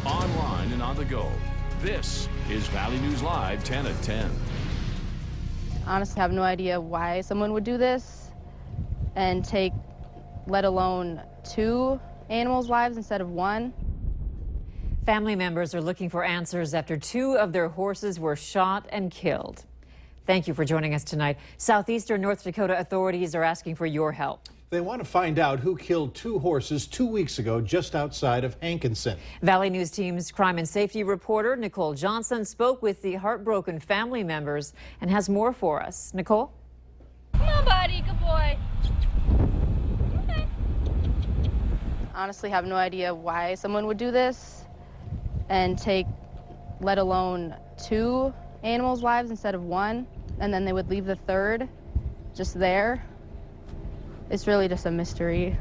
online and on the go. This is Valley News Live 10 at 10. Honestly, I have no idea why someone would do this and take, let alone 2 animals' lives instead of 1. Family members are looking for answers after 2 of their horses were shot and killed. Thank you for joining us tonight. Southeastern North Dakota authorities are asking for your help. They want to find out who killed 2 horses 2 weeks ago just outside of Hankinson. Valley News Team's crime and safety reporter Nicole Johnson spoke with the heartbroken family members and has more for us. Nicole? Come on, buddy. Good boy. Okay. Honestly, I have no idea why someone would do this and take, let alone 2 animals' lives instead of 1, and then they would leave the 3rd just there. It's really just a mystery.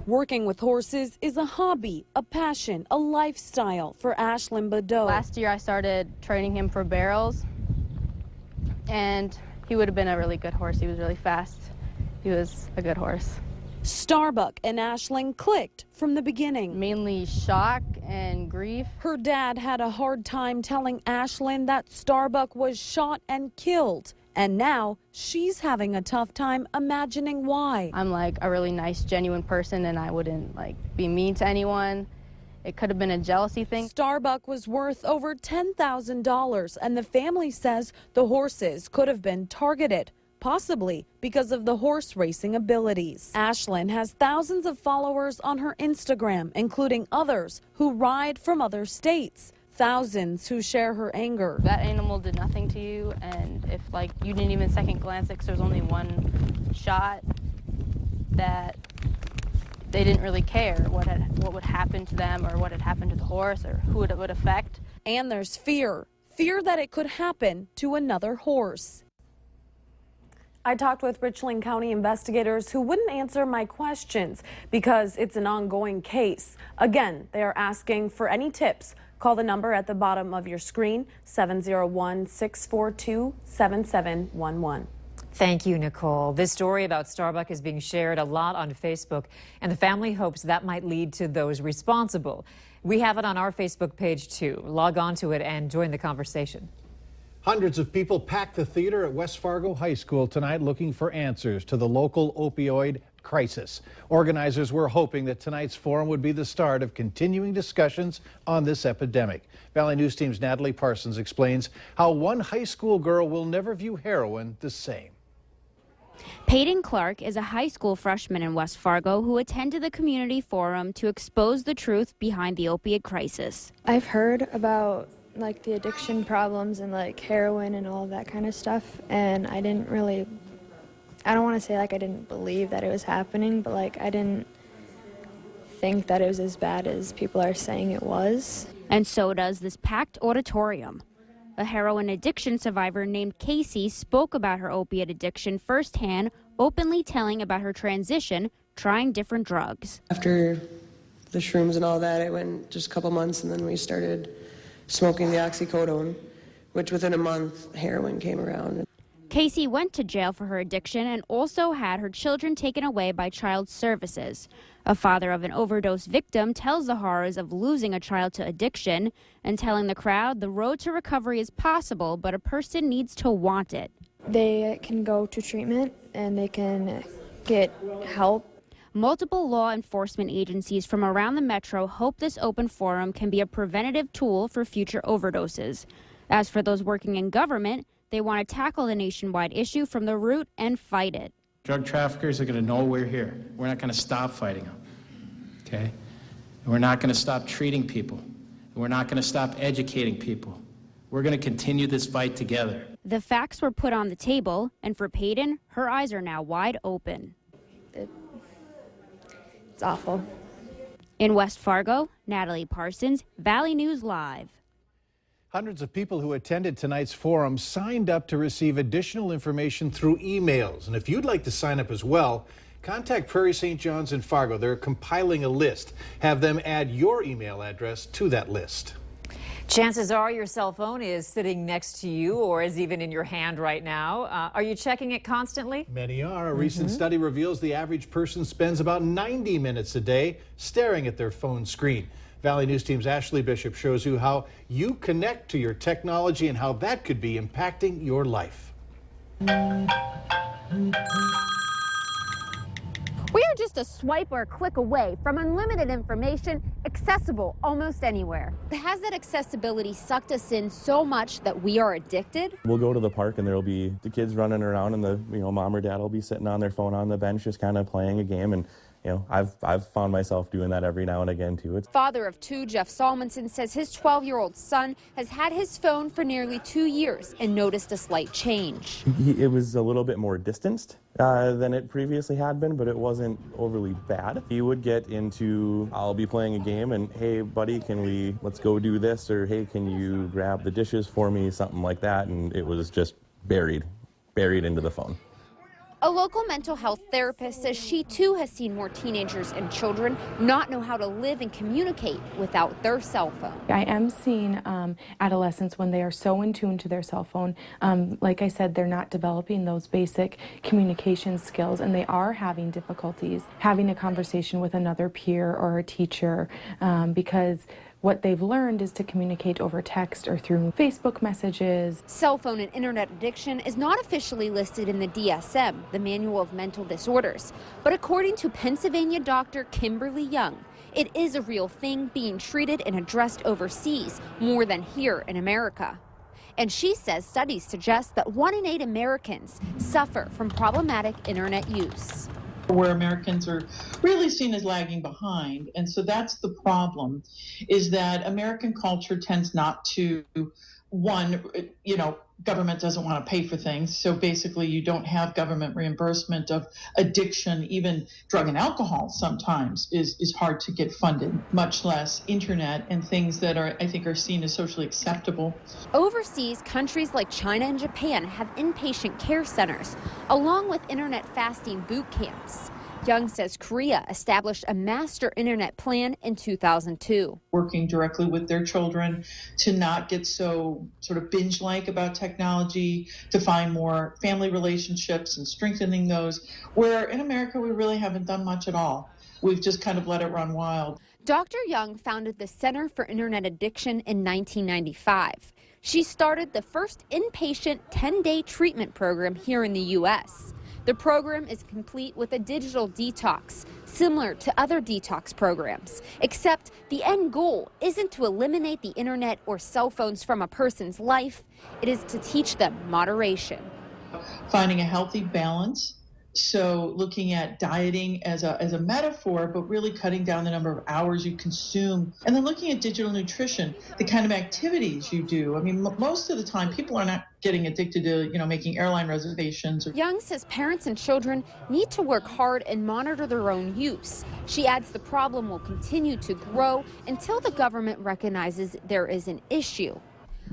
Working with horses is a hobby, a passion, a lifestyle for Ashlyn Badeau. Last year I started training him for barrels, and he would have been a really good horse. He was really fast. He was a good horse. Starbuck and Ashlyn clicked from the beginning. Mainly shock and grief. Her dad had a hard time telling Ashlyn that Starbuck was shot and killed. And now she's having a tough time imagining why. I'm like a really nice, genuine person, and I wouldn't be mean to anyone. It could have been a jealousy thing. Starbuck was worth over $10,000, and the family says the horses could have been targeted, possibly because of the horse racing abilities. Ashlyn has thousands of followers on her Instagram, including others who ride from other states. Thousands who share her anger. That animal did nothing to you, and if you didn't even second glance it because there's only 1 shot, that they didn't really care what would happen to them or what had happened to the horse or who it would affect. And there's fear that it could happen to another horse. I talked with Richland County investigators who wouldn't answer my questions because it's an ongoing case. Again, they are asking for any tips. Call the number at the bottom of your screen, 701-642-7711. Thank you, Nicole. This story about Starbuck is being shared a lot on Facebook, and the family hopes that might lead to those responsible. We have it on our Facebook page, too. Log on to it and join the conversation. Hundreds of people packed the theater at West Fargo High School tonight looking for answers to the local opioid crisis. Organizers were hoping that tonight's forum would be the start of continuing discussions on this epidemic. Valley News Team's Natalie Parsons explains how one high school girl will never view heroin the same. Peyton Clark is a high school freshman in West Fargo who attended the community forum to expose the truth behind the opiate crisis. I've heard about the addiction problems and heroin and all of that kind of stuff, and I don't want to say I didn't believe that it was happening, but I didn't think that it was as bad as people are saying it was. And so does this packed auditorium. A heroin addiction survivor named Casey spoke about her opiate addiction firsthand, openly telling about her transition, trying different drugs. After the shrooms and all that, it went just a couple months, and then we started smoking the oxycodone, which within a month, heroin came around. Casey went to jail for her addiction and also had her children taken away by Child Services. A father of an overdose victim tells the horrors of losing a child to addiction and telling the crowd the road to recovery is possible, but a person needs to want it. They can go to treatment and they can get help. Multiple law enforcement agencies from around the metro hope this open forum can be a preventative tool for future overdoses. As for those working in government, they want to tackle the nationwide issue from the root and fight it. Drug traffickers are going to know we're here. We're not going to stop fighting them, okay? And we're not going to stop treating people. And we're not going to stop educating people. We're going to continue this fight together. The facts were put on the table, and for Peyton, her eyes are now wide open. It's awful. In West Fargo, Natalie Parsons, Valley News Live. Hundreds of people who attended tonight's forum signed up to receive additional information through emails. And if you'd like to sign up as well, contact Prairie St. John's in Fargo. They're compiling a list. Have them add your email address to that list. Chances are your cell phone is sitting next to you or is even in your hand right now. Are you checking it constantly? Many are. A recent study reveals the average person spends about 90 minutes a day staring at their phone screen. Valley News Team's Ashley Bishop shows you how you connect to your technology and how that could be impacting your life. We are just a swipe or a click away from unlimited information accessible almost anywhere. Has that accessibility sucked us in so much that we are addicted? We'll go to the park and there'll be the kids running around and the mom or dad will be sitting on their phone on the bench just kind of playing a game, and I've found myself doing that every now and again too. Father of two, Jeff Salmonson, says his 12-year-old son has had his phone for nearly 2 years and noticed a slight change. It was a little bit more distanced than it previously had been, but it wasn't overly bad. He would get into, I'll be playing a game and, hey buddy, let's go do this, or hey, can you grab the dishes for me, something like that, and it was just buried into the phone. A local mental health therapist says she too has seen more teenagers and children not know how to live and communicate without their cell phone. I am seeing adolescents when they are so in tune to their cell phone. Like I said, they're not developing those basic communication skills, and they are having difficulties having a conversation with another peer or a teacher because what they've learned is to communicate over text or through Facebook messages. Cell phone and internet addiction is not officially listed in the DSM, the Manual of Mental Disorders. But according to Pennsylvania doctor Kimberly Young, it is a real thing being treated and addressed overseas more than here in America. And she says studies suggest that 1 in 8 Americans suffer from problematic internet use. Where Americans are really seen as lagging behind. And so that's the problem, is that American culture tends not to, government doesn't want to pay for things. So basically you don't have government reimbursement of addiction. Even drug and alcohol sometimes is hard to get funded, much less internet and things that I think are seen as socially acceptable. Overseas, countries like China and Japan have inpatient care centers, along with internet fasting boot camps. Young says Korea established a master internet plan in 2002. Working directly with their children to not get so sort of binge-like about technology, to find more family relationships and strengthening those, where in America we really haven't done much at all. We've just kind of let it run wild. Dr. Young founded the Center for Internet Addiction in 1995. She started the first inpatient 10-day treatment program here in the U.S. The program is complete with a digital detox, similar to other detox programs, except the end goal isn't to eliminate the internet or cell phones from a person's life. It is to teach them moderation. Finding a healthy balance. So looking at dieting as a metaphor, but really cutting down the number of hours you consume. And then looking at digital nutrition, the kind of activities you do. I mean, most of the time people are not getting addicted to, making airline reservations. Young says parents and children need to work hard and monitor their own use. She adds the problem will continue to grow until the government recognizes there is an issue.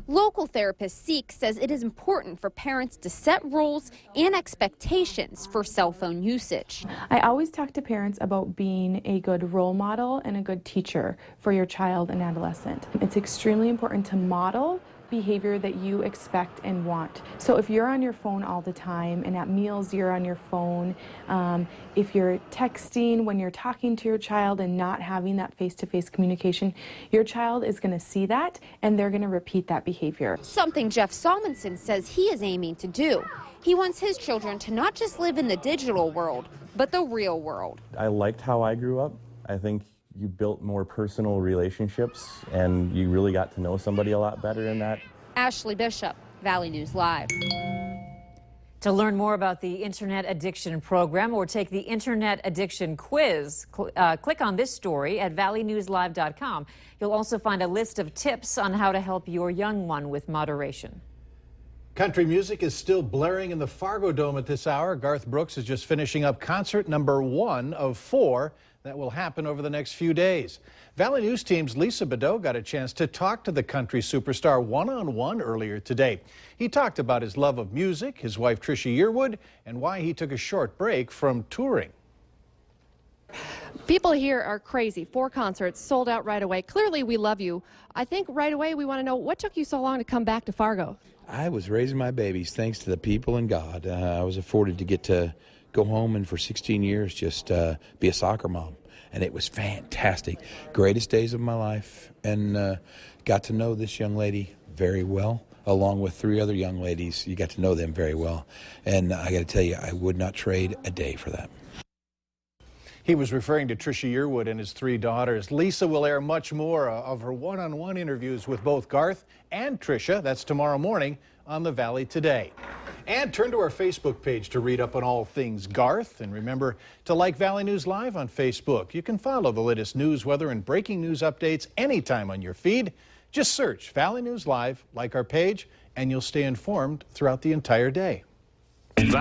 Local therapist Seek says it is important for parents to set rules and expectations for cell phone usage. I always talk to parents about being a good role model and a good teacher for your child and adolescent. It's extremely important to model behavior that you expect and want. So if you're on your phone all the time and at meals you're on your phone, if you're texting when you're talking to your child and not having that face-to-face communication, your child is going to see that and they're going to repeat that behavior. Something Jeff Salmonson says he is aiming to do. He wants his children to not just live in the digital world, but the real world. I liked how I grew up. I think you built more personal relationships and you really got to know somebody a lot better in that. Ashley Bishop, Valley News Live. To learn more about the Internet Addiction Program or take the Internet Addiction Quiz, click on this story at valleynewslive.com. You'll also find a list of tips on how to help your young one with moderation. Country music is still blaring in the Fargo Dome at this hour. Garth Brooks is just finishing up concert number 1 of 4 that will happen over the next few days. Valley News Team's Lisa Bedeau got a chance to talk to the country superstar one-on-one earlier today. He talked about his love of music, his wife Trisha Yearwood, and why he took a short break from touring. People here are crazy. 4 concerts sold out right away. Clearly we love you. I think right away we want to know what took you so long to come back to Fargo. I was raising my babies thanks to the people and God. I was afforded to get to go home and for 16 years just be a soccer mom. and it was fantastic. Greatest days of my life, and got to know this young lady very well, along with 3 other young ladies. You got to know them very well, and I got to tell you, I would not trade a day for that. He was referring to Trisha Yearwood and his 3 daughters. Lisa will air much more of her one-on-one interviews with both Garth and Trisha. That's tomorrow morning on the Valley Today. And turn to our Facebook page to read up on all things Garth. And remember to like Valley News Live on Facebook. You can follow the latest news, weather, and breaking news updates anytime on your feed. Just search Valley News Live, like our page, and you'll stay informed throughout the entire day.